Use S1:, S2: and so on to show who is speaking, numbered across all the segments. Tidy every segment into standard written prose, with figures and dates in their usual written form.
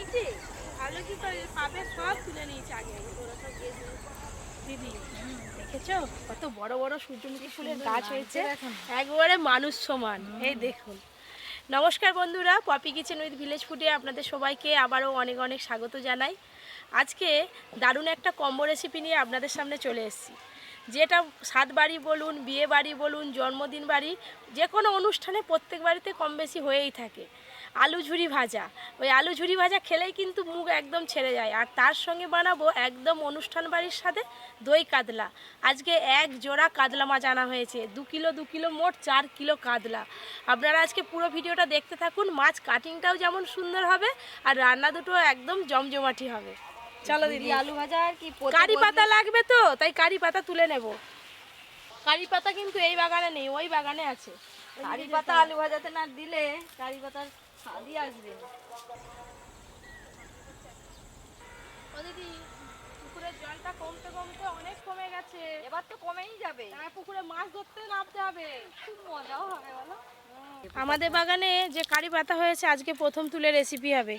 S1: নিয়েছি ভালো কি করে পাবে সব তুলে নিয়েছি আগে ওরা সব গেছে দিদি দেখেছো কত বড় বড় সূর্যমুখী ফুলের গাছ হয়েছে একবারে মানুষ সমান এই দেখুন। নমস্কার বন্ধুরা, পপি কিচেন উইথ ভিলেজ ফুডে আপনাদের সবাইকে আবারও অনেক অনেক স্বাগত জানাই। আজকে দারুণ একটা কম্বো রেসিপি নিয়ে আপনাদের সামনে চলে এসেছি। যেটা সাত বাড়ি বলুন, বিয়ে বাড়ি বলুন, জন্মদিন বাড়ি, যে কোনো অনুষ্ঠানে প্রত্যেক বাড়িতে কম বেশি হয়েই থাকে। আলু ঝুরি ভাজা, ওই আলু ঝুরি ভাজা খেলেই কিন্তু মুখ একদম ছেড়ে যায়। আর তার সঙ্গে বানাবো একদম অনুষ্ঠান বাড়ির সাথে দই কাতলা। আজকে এক জোড়া কাতলা মাছ আনা হয়েছে, 2 কিলো মোট 4 কিলো কাতলা। আপনারা আজকে পুরো ভিডিওটা দেখতে থাকুন। মাছ কাটিংটাও যেমন সুন্দর হবে আর রান্না দুটো একদম জমজমাটি হবে। চলো দিদি।
S2: আলু ভাজা আর কি
S1: কারি পাতা লাগবে তো, তাই কারি পাতা তুলে নেব। কারি পাতা কিন্তু এই বাগানে নেই, ওই বাগানে আছে।
S2: কারি পাতা আলু ভাজাতে না দিলে কারি পাতার স্বাদই আসবে না।
S1: ও দিদি, পুকুরের জলটা কমতে কমতে অনেক কমে গেছে,
S2: এবার তো কমেই যাবে।
S1: তাই পুকুরে মাছ ধরতে নামতে হবে।
S2: খুব মজাও হবে বলো।
S1: আমাদের বাগানে যে কারি পাতা হয়েছে আজকে প্রথম তুলে রেসিপি হবে।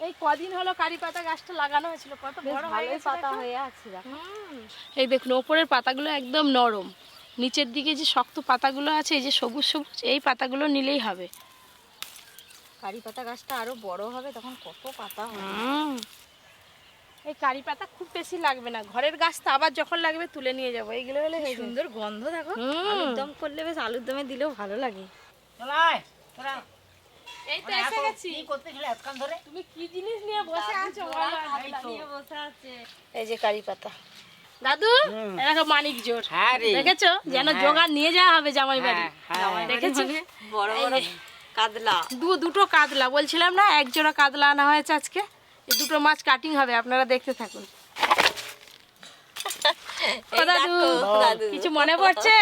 S1: এই কদিন হলো কারি পাতা গাছটা লাগানো হয়েছিল, কত বড় হয়ে গেছে
S2: পাতা হয়ে আছে।
S1: এই দেখুন ওপরের পাতাগুলো একদম নরম, নিচের দিকে যে শক্ত পাতাগুলো আছে এই যে সবুজ সবুজ, এই পাতাগুলো নিলেই হবে।
S2: কারি পাতা গাছটা আরো বড় হবে, তখন কত পাতা হবে।
S1: এই কারি পাতা খুব বেশি লাগবে না, ঘরের গাছ তো আবার যখন লাগবে তুলে নিয়ে যাবো। এইগুলো হলে
S2: সুন্দর গন্ধ দেখো। আলুর দম করলে বেশ আলুর দমে দিলেও ভালো লাগে।
S1: এই তো এসে গেছি। কি করতেছিলে এতক্ষণ ধরে? তুমি কি জিনিস নিয়ে বসে আছো?
S2: নিয়ে বসে আছে।
S1: এই যে কারি পাতা। দাদু, এরকম মানিক জোর দেখেছো, যেন জোগাড় নিয়ে যাওয়া হবে জামাই বাড়ি। দেখেছো
S2: বড় বড় কাতলা,
S1: দুটো কাতলা বলছিলাম না, এক জোড়া কাতলা আনা হয়েছে আজকে। এই দুটো মাছ কাটিং হবে, আপনারা দেখতে থাকুন। কিছু মনে পড়ছে?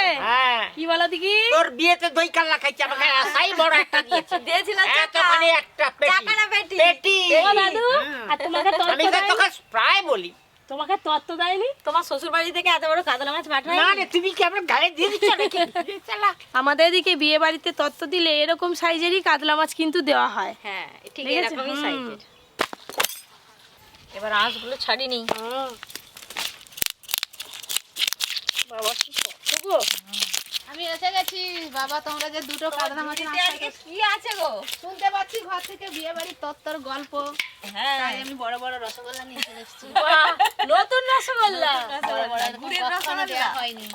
S1: কি বলো দেখি?
S3: তোর বিয়েতে দই কাল্লা খাইছি, আমাকে আসাই বড় একটা দিয়েছে।
S2: দিয়েছিল
S3: এত মানে একটা
S2: টাকা না পেটি।
S3: পেটি।
S1: ও দাদু, আর তোমাকে
S3: আমি তো তোকে প্রায় বলি।
S1: তোমাকে তত্ত্ব দেয়নি?
S2: তোমার শ্বশুর বাড়ি থেকে এত বড় কাতলা মাছ পাঠায়
S3: না রে, তুমি কি আমার গায়ে দিয়ে দিচ্ছ নাকি? চালা।
S1: আমাদের এদিকে বিয়ে বাড়িতে তত্ত্ব দিলে এরকম সাইজেরই কাতলা মাছ কিন্তু দেওয়া হয়।
S2: হ্যাঁ ঠিক এরকমই সাইজের। এবার আঁশগুলো ছাড়ি নি।
S1: বাবা কি শক্ত গো।
S2: আমি এসে গেছি। বাবা তোমরা যে দুটো কাতলা মাছ কি আছে গো?
S1: শুনতে পাচ্ছি ঘর থেকে বিয়ে বাড়ির তত্ত্বর গল্প।
S2: হ্যাঁ, তাই আমি বড় বড় রসগোল্লা নিয়ে চলে এসেছি।
S1: নতুন রসগোল্লা,
S2: গুড়ের রসগোল্লা হয়নি।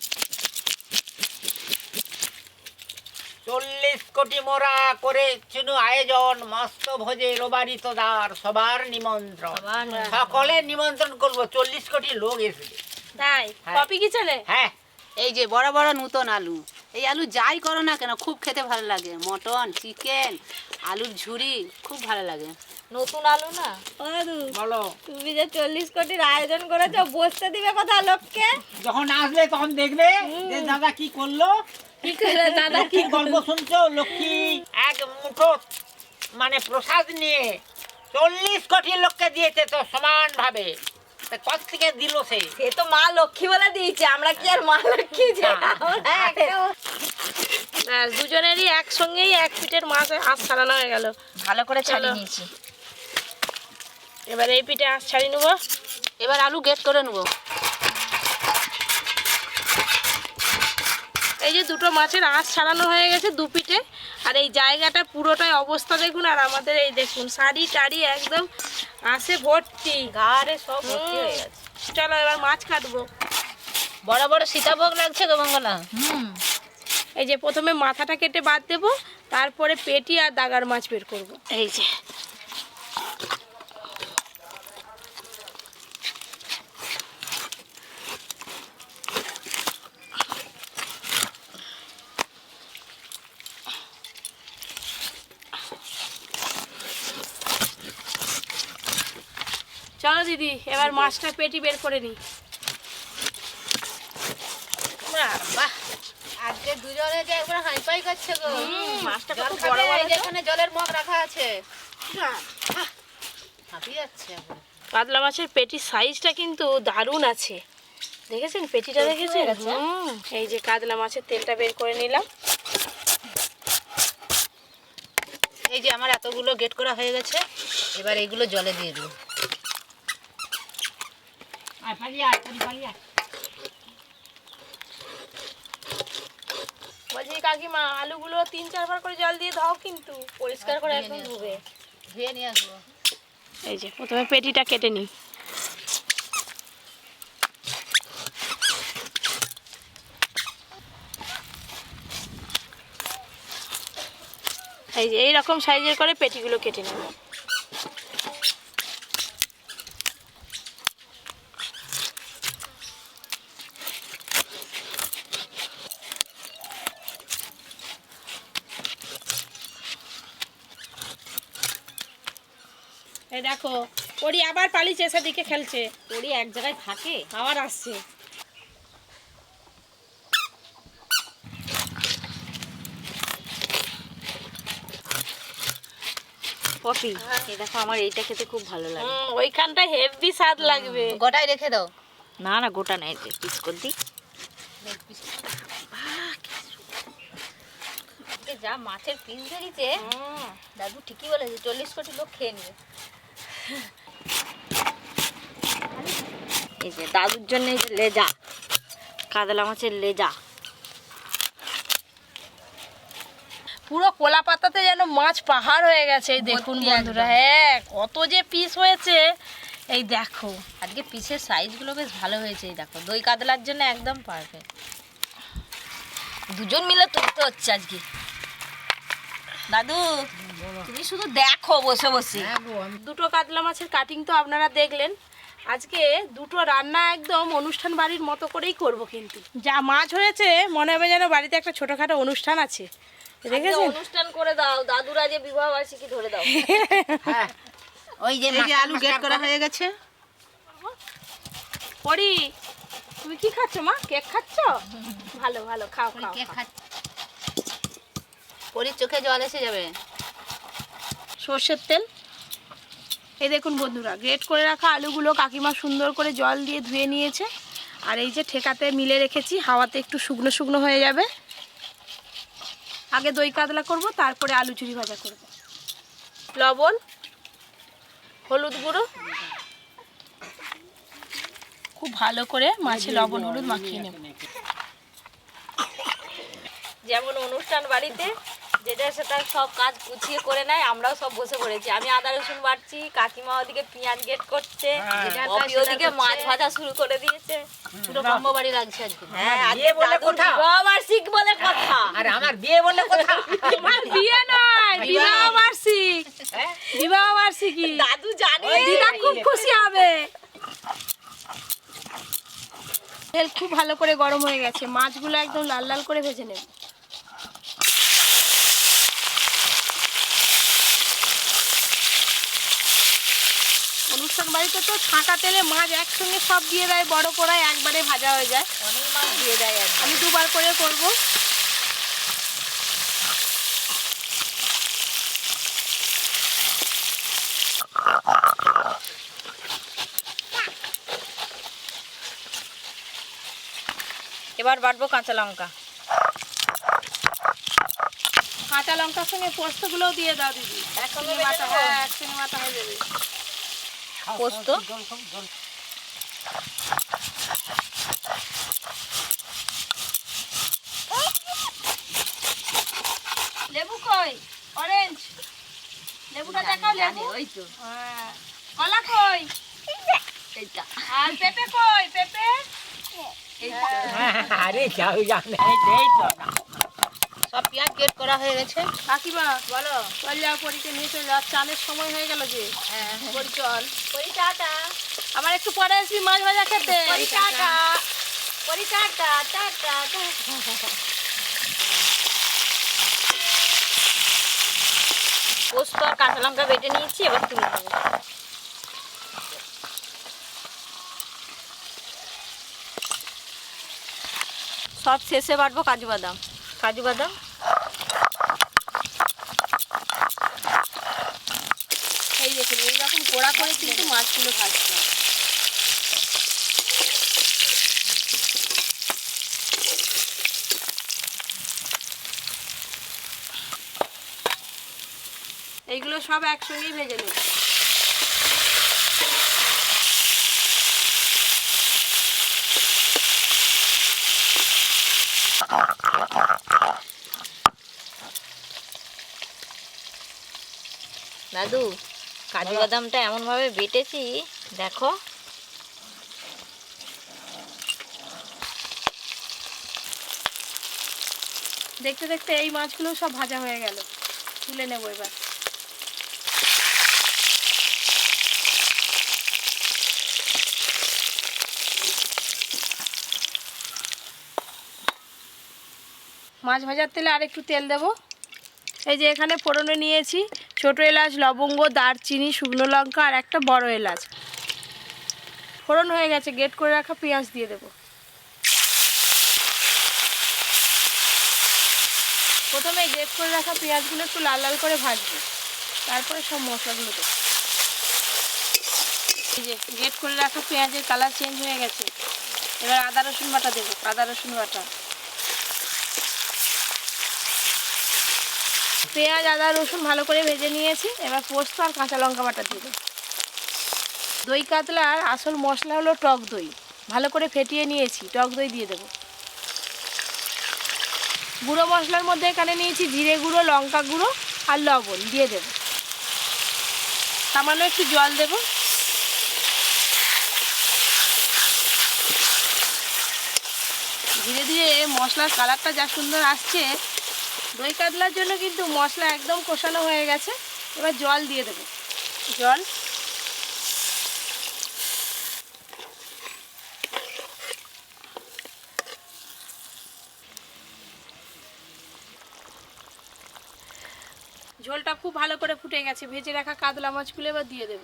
S3: 40 কোটি মোরা করে চুনু আয়োজন, মস্ত ভোজে রোবারিত দ্বার, সবার নিমন্ত্রণ। সকলের নিমন্ত্রণ করবো, 40 কোটি লোক এসেছে।
S1: তাই পপি কিচেনে?
S3: হ্যাঁ,
S2: এই যে বড় বড় নতুন আলু, এই আলু যাই করো না কেন খুব খেতে ভালো লাগে। মটন, চিকেন, আলুর ঝুরি খুব ভালো লাগে। নতুন আলু না?
S3: বলো।
S2: তুমি যে 40 কোটির আয়োজন করেছো, বসতে দিবে কথা লোককে?
S3: যখন আসবে তখন দেখবে যে দাদা কি করলো,
S1: কি করে দাদা
S3: কি গল্প শুনছো। লক্ষ্মী এক মুঠো মানে প্রসাদ নিয়ে 40 কোটি লোককে দিয়েছে তো সমান ভাবে। কত থেকে দিল সে?
S2: সে তো মা লক্ষ্মী বলে দিয়েছে, আমরা কি আর মা লক্ষ্মী যে?
S1: দুজনেরই একসঙ্গেই এক পিঠের মাছ আঁশ ছাড়ানো হয়ে গেল।
S2: ভালো করে ছাড়িয়ে নিয়েছি।
S1: এবার এই পিঠে আঁশ ছাড়িয়ে নেবো।
S2: এবার আলু গেট করে নেবো।
S1: এই যে দুটো মাছের আঁশ ছাড়ানো হয়ে গেছে দু পিঠে। আর এই জায়গাটা পুরোটাই অবস্থা দেখুন। আর আমাদের এই দেখুন শাড়ি টাড়ি একদম আঁশে ভর্তি,
S2: গাড়ে সব ভর্তি হয়ে গেছে।
S1: চলো এবার মাছ কাটবো।
S2: বড় বড় সীতাভোগ লাগছে গো মঙ্গলা।
S1: এই যে প্রথমে মাথাটা কেটে বাদ দেবো, তারপরে পেটি আর দাগার মাছ বের করবো। এই যে চলো দিদি, এবার মাছটা পেটি বের করে নিই।
S2: বাহ, আজকে দুজনে যে একবার হাইপাই করছে গো।
S1: মাছটা
S2: জল
S1: কত
S2: খাবে,
S1: বড় বড়
S2: এই যে এখানে জলের মগ রাখা আছে। হাঁপিয়ে যাচ্ছে এখন।
S1: কাতলা মাছের পেটির সাইজটা কিন্তু দারুণ আছে, দেখেছেন পেটিটা? দেখেছেন? এই যে কাতলা মাছের তেলটা বের করে নিলাম।
S2: এই এই যে আমার এতগুলো গেট করা হয়ে গেছে, এবার এইগুলো জলে দিয়ে দেবো।
S1: বলছি কাকিমা আলুগুলো 3-4 বার করে জল দিয়ে দাও, কিন্তু পরিষ্কার করে একদম ধুবে।
S2: ধুয়ে নিয়ে আসবো।
S1: এই যে প্রথমে পেটিটা কেটে নিই। এই যে এইরকম সাইজের করে পেটিগুলো কেটে নেব। এই দেখো পরি আবার পালিয়েছে, সেদিকে খেলছে।
S2: পরি এক জায়গায় থাকে।
S1: আবার আসছে।
S2: পপি, এই দেখো আমার এইটা খেতে খুব ভালো লাগে।
S1: ওইখানটা হেভি স্বাদ লাগবে।
S2: গোটাই রেখে দাও। না না, গোটা নাই, পিস করে দিই। যা মাছের পিস বেরিয়েছে, দাদু ঠিকই বলেছে, 40 কোটি লোক খেয়ে নেবে। এই যে দাদুর জন্য এই যে লেজা, কাতলা মাছের লেজা।
S1: পুরো কলা পাতাতে যেন মাছ পাহাড় হয়ে গেছে। এই দেখুন
S2: ভর্তি
S1: বন্ধুরা,
S2: একদম।
S1: হ্যাঁ কত যে পিস হয়েছে। এই দেখো
S2: আজকে পিসের সাইজগুলো বেশ ভালো হয়েছে। এই দেখো দই কাতলার জন্য একদম পারফেক্ট। দুজন মিলে তুলতে হচ্ছে আজকে। দাদু তুমি শুধু দেখো বসে বসে।
S1: দুটো কাতলা মাছের কাটিং তো আপনারা দেখলেন। আজকে দুটো রান্না একদম অনুষ্ঠান বাড়ির মতো করেই করব, কিন্তু যা মাছ হয়েছে মনে হবে যেন বাড়িতে একটা ছোটখাটো অনুষ্ঠান আছে। দেখেছেন?
S2: অনুষ্ঠান করে দাও, দাদুরা যে বিবাহ বার্ষিকী ধরে দাও।
S3: ওই যে
S2: এই যে আলু গেট করা হয়ে গেছে।
S1: পরি তুমি কি খাচ্ছ মা? কেক খাচ্ছ? ভালো ভালো, খাও খাও।
S2: পরির চোখে জল এসে যাবে।
S1: সর্ষের তেল। এই দেখুন বন্ধুরা, গ্রেট করে রাখা আলুগুলো কাকিমা সুন্দর করে জল দিয়ে ধুয়ে নিয়েছে। আর এই যে ঠেকাতে মিলে রেখেছি, হাওয়াতে একটু শুকনো শুকনো হয়ে যাবে। আগে দই কাতলা করব, তারপরে আলু চুরি ভাজা করব। লবণ, হলুদ গুঁড়ো, খুব ভালো করে মাছে লবণ হলুদ মাখিয়ে নেব।
S2: যেমন অনুষ্ঠান বাড়িতে যেটা সেটা সব কাজ গুছিয়ে করে নেয়, আমরাও সব বসে পড়েছি। আমি আদা রসুন বাটছি, কাকিমা ওদিকে পেঁয়াজ গেট করছে, পপি ওদিকে মাছ ভাজা শুরু করে দিয়েছে। পুরো ব্রহ্ম বাড়ি লাগছে আজকে। হ্যাঁ,
S3: বিয়ে বলে কথা।
S2: বিবাহবার্ষিক বলে কথা।
S3: আর আমার বিয়ে বলে কথা।
S1: আমার বিয়ে নয়, বিবাহ বার্ষিক। বিবাহ বার্ষিকী।
S2: দাদু জানে।
S1: দিদা খুব খুশি হবে। তেল খুব ভালো করে গরম হয়ে গেছে, মাছগুলো একদম লাল লাল করে ভেজে নেব। অনুষ্ঠান বাড়িতে তো ছাঁকা তেলে মাছ একসঙ্গে সব দিয়ে দেয়, বড় কড়াই একবারে ভাজা হয়ে যায়।
S2: অনেক মাছ দিয়ে দেয়।
S1: আমি দুবার করে করব।
S2: এবার বাটবো কাঁচা লঙ্কা।
S1: কাঁচা লঙ্কার সঙ্গে পোস্তগুলোও দিয়ে দাও দিদি, একসঙ্গে মাথা। হ্যাঁ, একসঙ্গে মাথা হয়ে যাবে।
S2: পোস্ত,
S1: লেবু কই? অরেঞ্জ লেবুটা দেখাও। লেবু
S2: ওই তো
S1: হ্যাঁ। কলা কই?
S2: এইটা।
S1: আর পেঁপে কই? পেঁপে
S3: আরে যাও জানে এই তো
S2: সব পেঁয়াজ গেট করা হয়ে গেছে।
S1: কাকিমা
S2: বলো।
S1: চল যাও, পরীকে নিয়ে চল যাও, চানের সময় হয়ে গেল যে।
S2: হ্যাঁ,
S1: পরি চল।
S2: পরি টাটা।
S1: আবার একটু পরে আসবি মাছ ভাজা খেতে।
S2: পরি টাটা। পরি টাটা টাটা। পোস্ত আর কাঁচা লঙ্কা বেটে নিয়েছি, এবার তুলে নেবো। সব শেষে বাটবো কাজু বাদাম। কাজু বাদাম,
S1: এই দেখুন এইরকম গোড়া করে কিন্তু মাছগুলো ভাজতে হবে। এইগুলো সব একসঙ্গেই ভেজে নেব।
S2: দাদু কাজু বাদামটা এমন ভাবে বেটেছি দেখো।
S1: দেখতে দেখতে এই মাছগুলো সব ভাজা হয়ে গেল, তুলে নেব এবার। মাছ ভাজার তেলে আর একটু তেল দেব। এই যে এখানে ফোড়নে নিয়েছি ছোটো এলাচ, লবঙ্গ, দারচিনি, শুকনো লঙ্কা আর একটা বড় এলাচ। ফোড়ন হয়ে গেছে, গ্রেট করে রাখা পেঁয়াজ দিয়ে দেব। প্রথমে গ্রেট করে রাখা পেঁয়াজগুলো একটু লাল লাল করে ভাজবো, তারপরে সব মশলাগুলো দেবো। এই যে গ্রেট করে রাখা পেঁয়াজের কালার চেঞ্জ হয়ে গেছে, এবার আদা রসুন বাটা দেবো। আদা রসুন বাটা, পেঁয়াজ আদা রসুন ভালো করে ভেজে নিয়েছি। এবার পোস্ত আর কাঁচা লঙ্কা বাটা দিয়ে দেবো। দই কাতলার আসল মশলা হলো টক দই, ভালো করে ফেটিয়ে নিয়েছি, টক দই দিয়ে দেবো। গুঁড়ো মশলার মধ্যে এখানে নিয়েছি জিরে গুঁড়ো, লঙ্কা গুঁড়ো আর লবণ দিয়ে দেব। সামান্য একটু জল দেব। ধীরে ধীরে মশলার কালারটা যা সুন্দর আসছে, দই কাতলার জন্য কিন্তু মশলা একদম কষানো হয়ে গেছে। এবার জল দিয়ে দেব। জল, ঝোলটা খুব ভালো করে ফুটে গেছে। ভেজে রাখা কাতলা মাছগুলো এবার দিয়ে দেব।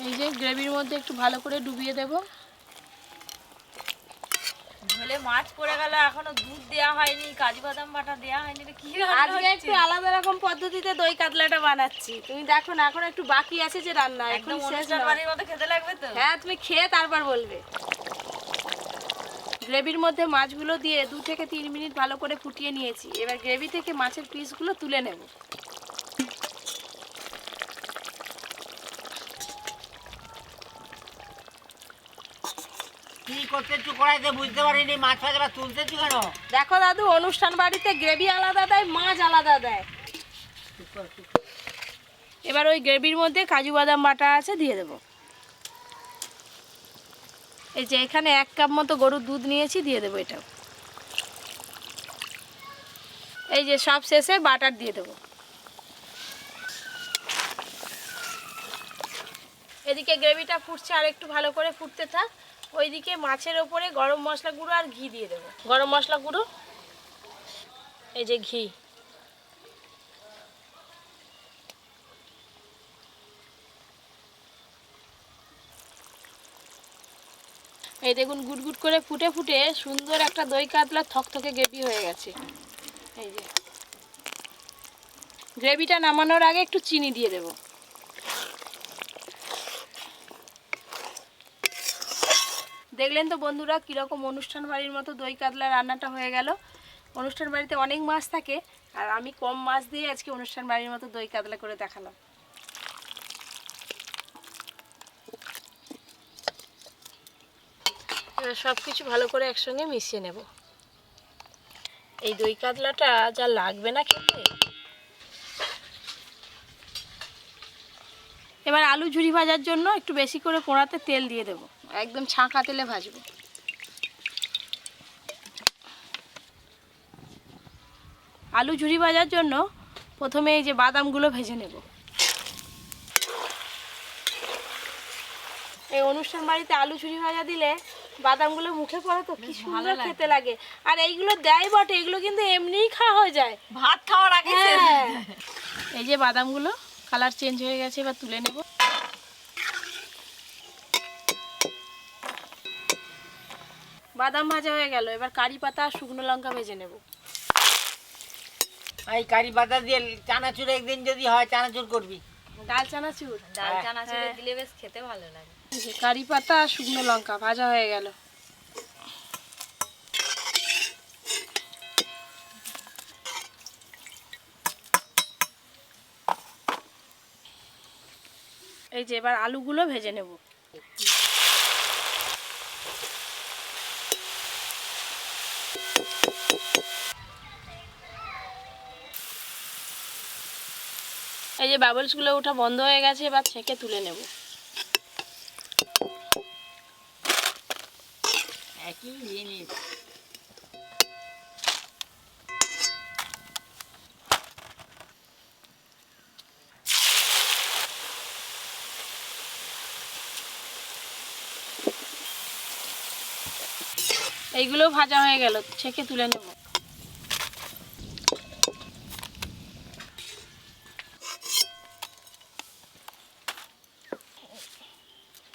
S1: এই যে গ্রেভির মধ্যে একটু ভালো করে ডুবিয়ে দেব।
S2: ঝোলে মাছ পড়ে গেল, এখনো দুধ দেওয়া হয়নি, কাজু বাদাম বাটা দেওয়া হয়নি, এটা কি রান্না
S1: আজকে
S2: হচ্ছে?
S1: একটু আলাদা রকম পদ্ধতিতে দই কাতলাটা বানাচ্ছি। তুমি দেখো না, এখন একটু বাকি আছে যে রান্না,
S2: একদম
S1: এখন শেষ
S2: অনুষ্ঠান
S1: নয়।
S2: বাড়ির মতো খেতে লাগবে তো।
S1: হ্যাঁ, তুমি খেয়ে তারপর বলবে। গ্রেভির মধ্যে মাছগুলো দিয়ে 2 থেকে 3 মিনিট ভালো করে ফুটিয়ে নিয়েছি। এবার গ্রেভি থেকে মাছের পিসগুলো তুলে নেব।
S3: কি করতেছো কড়াইতে বুঝতে পারিনি, মাছ ভাজা তুলতেছো কেন?
S1: দেখো দাদু, অনুষ্ঠান বাড়িতে গ্রেভি আলাদা দেয়, মাছ আলাদা দেয়। এবার ওই গ্রেভির মধ্যে কাজু বাদাম বাটা আছে দিয়ে দেব। এই যে এখানে 1 কাপ মতো গরুর দুধ নিয়েছি, দিয়ে দেবো এটাও। এই যে সব শেষে বাটার দিয়ে দেবো। এদিকে গ্রেভিটা ফুটছে, আর একটু ভালো করে ফুটতে থাক। ওইদিকে মাছের ওপরে গরম মশলা গুঁড়ো আর ঘি দিয়ে দেবো। গরম মশলা গুঁড়ো, এই যে ঘি, এই দেখুন গুটগুট করে ফুটে ফুটে সুন্দর একটা দই কাতলা থকথকে গ্রেভি হয়ে গেছে। এই যে গ্রেভিটা নামানোর আগে একটু চিনি দিয়ে দেব। দেখলেন তো বন্ধুরা, কীরকম অনুষ্ঠান বাড়ির মতো দই কাতলা রান্নাটা হয়ে গেল। অনুষ্ঠান বাড়িতে অনেক মাছ থাকে, আর আমি কম মাছ দিয়ে আজকে অনুষ্ঠান বাড়ির মতো দই কাতলা করে দেখালাম। এবার সব কিছু ভালো করে একসঙ্গে মিশিয়ে নেব। এই দই কাতলাটা যা লাগবে না খেতে। এবার আলু ঝুরি ভাজার জন্য একটু বেশি করে কড়াতে তেল দিয়ে দেব, একদম ছাঁকা তেলে ভাজবো। আলু ঝুরি ভাজার জন্য প্রথমে এই যে বাদামগুলো ভেজে নেব। এই অনুষ্ঠান বাড়িতে আলু ঝুরি ভাজা দিলে বাদামগুলো মুখে পড়ে তো কি সুন্দর খেতে লাগে। আর এইগুলো দেয় বটে, এগুলো কিন্তু এমনিই খাওয়া হয়ে যায়
S2: ভাত খাওয়ার আগে।
S1: হ্যাঁ। এই যে বাদামগুলো কালার চেঞ্জ হয়ে গেছে, এবার তুলে নেব। বাদাম ভাজা হয়ে গেল, এবার কারি পাতা আর শুকনো লঙ্কা ভেজে নেব।
S3: এই কারি পাতা দিয়ে চানাচুর একদিন যদি হয়, চানাচুর করবি।
S1: ডাল চানাচুর,
S2: ডাল চানাচুর দিলে বেশ খেতে ভালো লাগে।
S1: কারি পাতা আর শুকনো লঙ্কা ভাজা হয়ে গেল। এই যে এবার আলুগুলো ভেজে নেব। এই যে বাবলসগুলো ওঠা বন্ধ হয়ে গেছে, এবার ছেঁকে তুলে নেব।
S3: একই জিনিস।
S1: এইগুলো ভাজা হয়ে গেল, ছেঁকে তুলে নেব।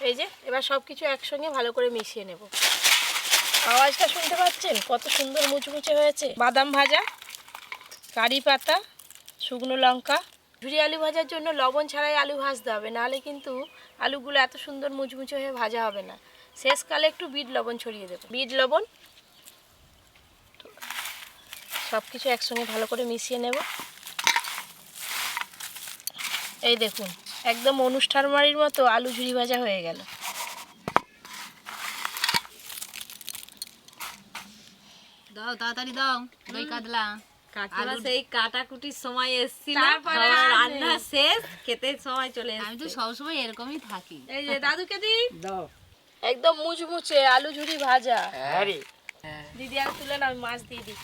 S1: এই যে এবার সব কিছু একসঙ্গে ভালো করে মিশিয়ে নেব। আওয়াজটা শুনতে পাচ্ছেন কত সুন্দর মুচমুচে হয়েছে। বাদাম ভাজা, কারি পাতা, শুকনো লঙ্কা। ঝুরি আলু ভাজার জন্য লবণ ছাড়াই আলু ভাজতে হবে, নাহলে কিন্তু আলুগুলো এত সুন্দর মুচমুচে হয়ে ভাজা হবে না। শেষকালে একটু বিট লবণ ছড়িয়ে দেবো, বিট লবণ। সব কিছু একসঙ্গে ভালো করে মিশিয়ে নেব। এই দেখুন একদম অনুষ্ঠান বাড়ির মতো আলু ঝুরি ভাজা হয়ে গেল।
S2: দাও তাড়াতাড়ি দাও, দই কাতলা। কাকিমা সেই কাটাকুটির সময় এসেছিল,
S1: তারপরে
S2: রান্না শেষ, খেতে সময় চলে এসেছে।
S4: আমি তো সবসময় এরকমই থাকি।
S1: এই যে দাদুকে দি,
S3: দাও।
S1: একদম মুচমুচে আলু ঝুরি ভাজা।
S3: হ্যাঁ রে।
S1: দিদি আর তুলে না, আমি মাছ দিয়ে দিই।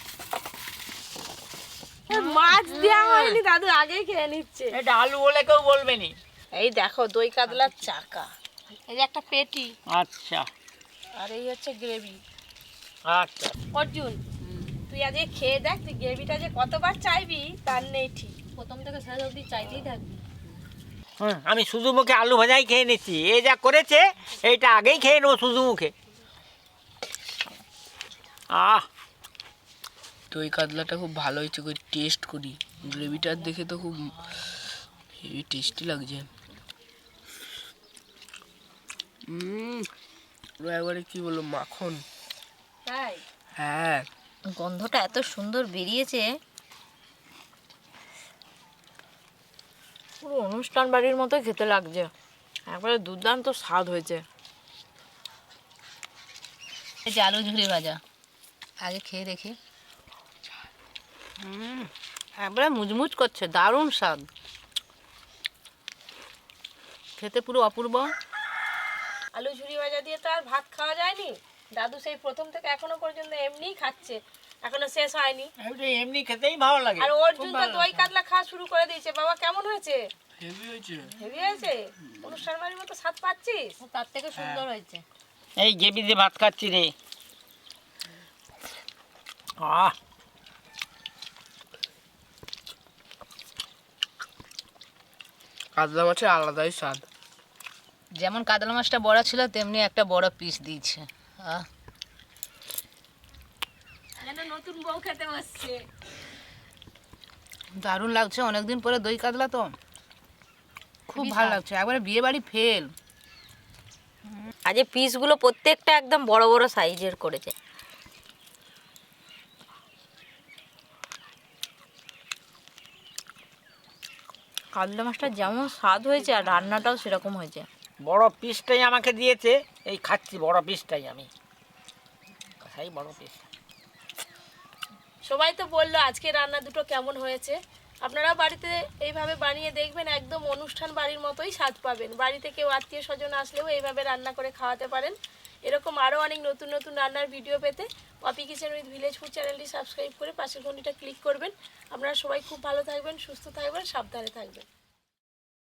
S1: মাছ দেওয়া হয়নি, দাদু আগেই খেয়ে নিচ্ছে।
S3: এটা আলু বলে কেউ বলবে নি।
S1: এই দেখো দই কাতলার চাকা, এই যে একটা পেটি,
S3: আচ্ছা
S1: আর এই হচ্ছে গ্রেভি।
S3: আচ্ছা।
S1: অর্জুন তুই আজকে খেয়ে দেখ, তুই গ্রেভিটা যে কতবার চাইবি তার নেই ঠিক।
S2: প্রথম থেকে শেষ অবধি চাইতেই থাকবি।
S3: আমি শুধু মুখে আলু ভাজাই খেয়ে নিচ্ছি, এ যা করেছে এইটা আগেই খেয়ে নেবো শুধু মুখে। আহ,
S4: দই কাতলাটা খুব ভালো হয়েছে, করে টেস্ট করি। গ্রেভিটা দেখে তো খুব হেভি টেস্টি লাগছে। পুরো একবারে কি বলবো, মাখন।
S1: তাই
S4: হ্যাঁ,
S2: গন্ধটা এত সুন্দর বেরিয়েছে, পুরো অনুষ্ঠান বাড়ির মতো খেতে লাগছে। একবারে দুর্দান্ত স্বাদ হয়েছে।
S4: এই যে আলু ঝুরি ভাজা, আগে খেয়ে দেখি।
S2: একবারে মুচমুচ করছে, দারুণ স্বাদ, খেতে পুরো অপূর্ব।
S1: আলু ঝুরি ভাজা দিয়ে তো আর ভাত খাওয়া যায়নি। দাদু সেই প্রথম থেকে এখনো পর্যন্ত এমনিই খাচ্ছে, এখনো শেষ হয়নি।
S3: এইটা এমনি খেতেই ভালো লাগে।
S1: আর অর্জুন তো দই কাতলা খাওয়া শুরু করে দিয়েছে। বাবা কেমন হয়েছে?
S4: হেভি হয়েছে।
S1: হেভি হয়েছে? অনুষ্ঠান বাড়ির মতো স্বাদ পাচ্ছিস?
S2: তার থেকে সুন্দর হয়েছে।
S3: এই গ্রেভি দিয়ে ভাত খাচ্ছি রে। আহ,
S4: কাতলা মাছের আলাদাই স্বাদ।
S2: যেমন কাতলা মাছটা বড় ছিল, তেমনি একটা বড় পিস দিয়েছে।
S1: যেন নতুন বউ খেতে বসছে।
S2: দারুণ লাগছে, অনেকদিন পরে দই কাতলা তো খুব ভালো লাগছে, একবারে বিয়ে বাড়ি ফেল। আজ পিসগুলো প্রত্যেকটা একদম বড় বড় সাইজের করেছে। কাতলা মাছটা যেমন স্বাদ হয়েছে আর রান্নাটাও সেরকম হয়েছে।
S3: বড় পিসটাই আমাকে দিয়েছে, এই খাচ্ছি বড় পিসটাই আমি। কথাই বড় পিস।
S1: সবাই তো বললো আজকে রান্না দুটো কেমন হয়েছে। আপনারা বাড়িতে এইভাবে বানিয়ে দেখবেন, একদম অনুষ্ঠান বাড়ির মতোই স্বাদ পাবেন। বাড়িতে কেউ আত্মীয় স্বজন আসলেও এইভাবে রান্না করে খাওয়াতে পারেন। এরকম আরও অনেক নতুন নতুন রান্নার ভিডিও পেতে Poppy kitchen with village food চ্যানেলটি সাবস্ক্রাইব করে পাশের ঘন্টিটা ক্লিক করবেন। আপনারা সবাই খুব ভালো থাকবেন, সুস্থ থাকবেন, সাবধানে থাকবেন।